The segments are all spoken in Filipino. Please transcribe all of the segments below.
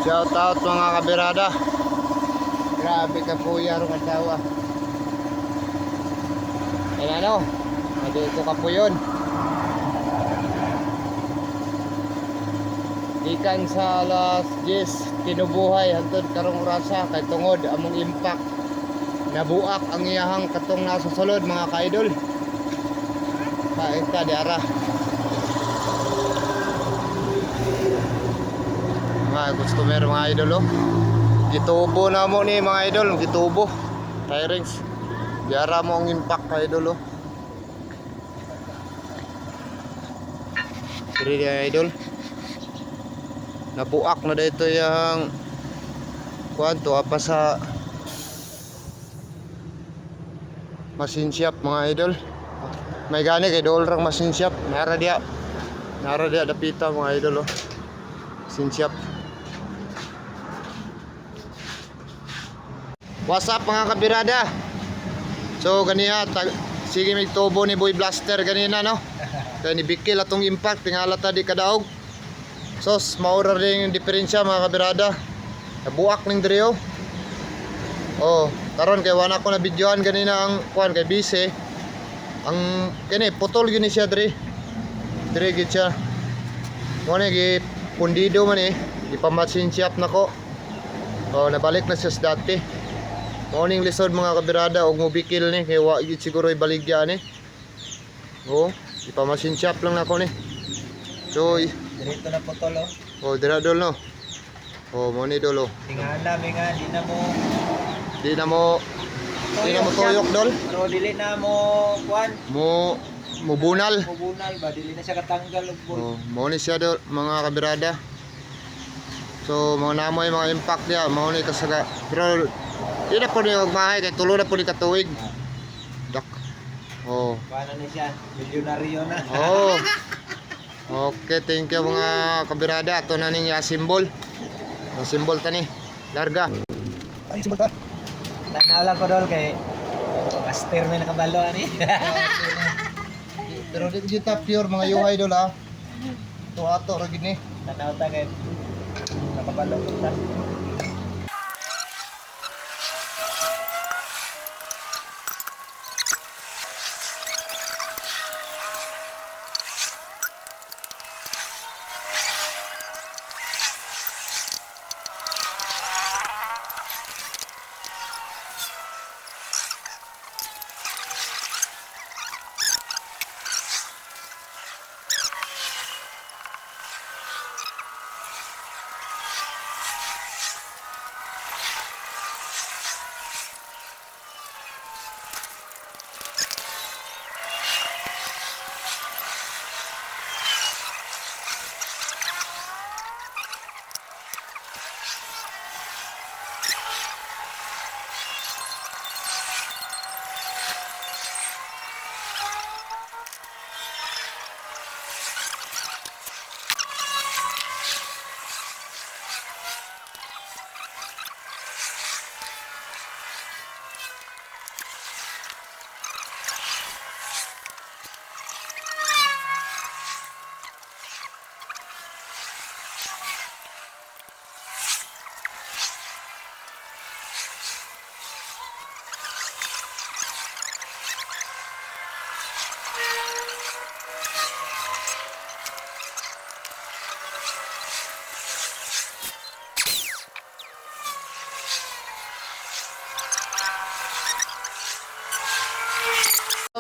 Shout out mga kabirada. Grabe ka po yarong asawa. Ayan ano, hindi ko ka po yun. Ikan sa alas 10 kinubuhay hantod karong rasa kay tungod among impact nabuak ang iyahang katong nasa sulod mga ka-idol. Kain ka di ara. Mga customer mga idol oh. Gitubo na mo ni mga idol, gitubo. Tyrings. Di ara mo ang impact ka idol oh. Diri di idol. Nabuak na dito yung kuanto apa sa machine shop mga idol. May gani kay dool rang machine shop. Nara dia dapita mga idol oh. Machine shop. What's up mga kabirada? So ganiya sige may tubo ni Boy Blaster ganina no. Kaya ni Bikil atong impact tingala ta di kadaog. Sos maura ring diferensya mga kabirada. Nabuak ning diri oh. Oh, karon kay wala ko na videoan ganina ang kuan kay bise. Ang kani putol gini siya diri. Diri gid siya. Mo ni gi pundido man eh. Di pa machine shop nako. Oh, nabalik na siya sa dati. Morning lisod mga kabirada og mobikil ni kay wa gid siguro ibaligya ni. Oh, di pa machine shop lang nako ni. So Dirito na putol oh. oh, dira dol no. Oh, mo ni dolo. Tingala mi nga Di na mo tuyok dol. Pero dili na mo kuan. Mo bunal. Mubunal ba dili na siya katanggal og bol. Oh, mo ni siya dol mga kabirada. So mga namoy mga impact niya, mo ni kasaga. Pero di na po ni magmahay kay tulo na po ni katuig. Dak. Oh. Paano ni siya? Milyonaryo na. Oh. Okay, thank you mga kabirada. Ato na ning symbol. Ang symbol tani. Larga. Ay, symbol ta. Tanaw lang ko dol kay master may nakabalo ani. Pero di kita pure mga yuhay dol ha. To ato ra gid ni. Tanaw ta kay nakabalo ko ta.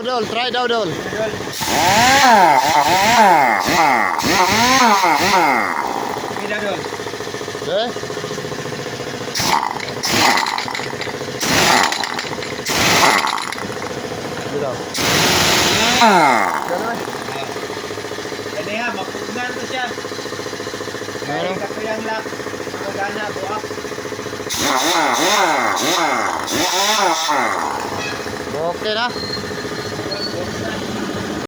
Dol, try daw dol. Mida dol. Eh? Dito. Kani ha mapugnan to siya. Ano? Kay katuyang lak. Magana buak. Okay na.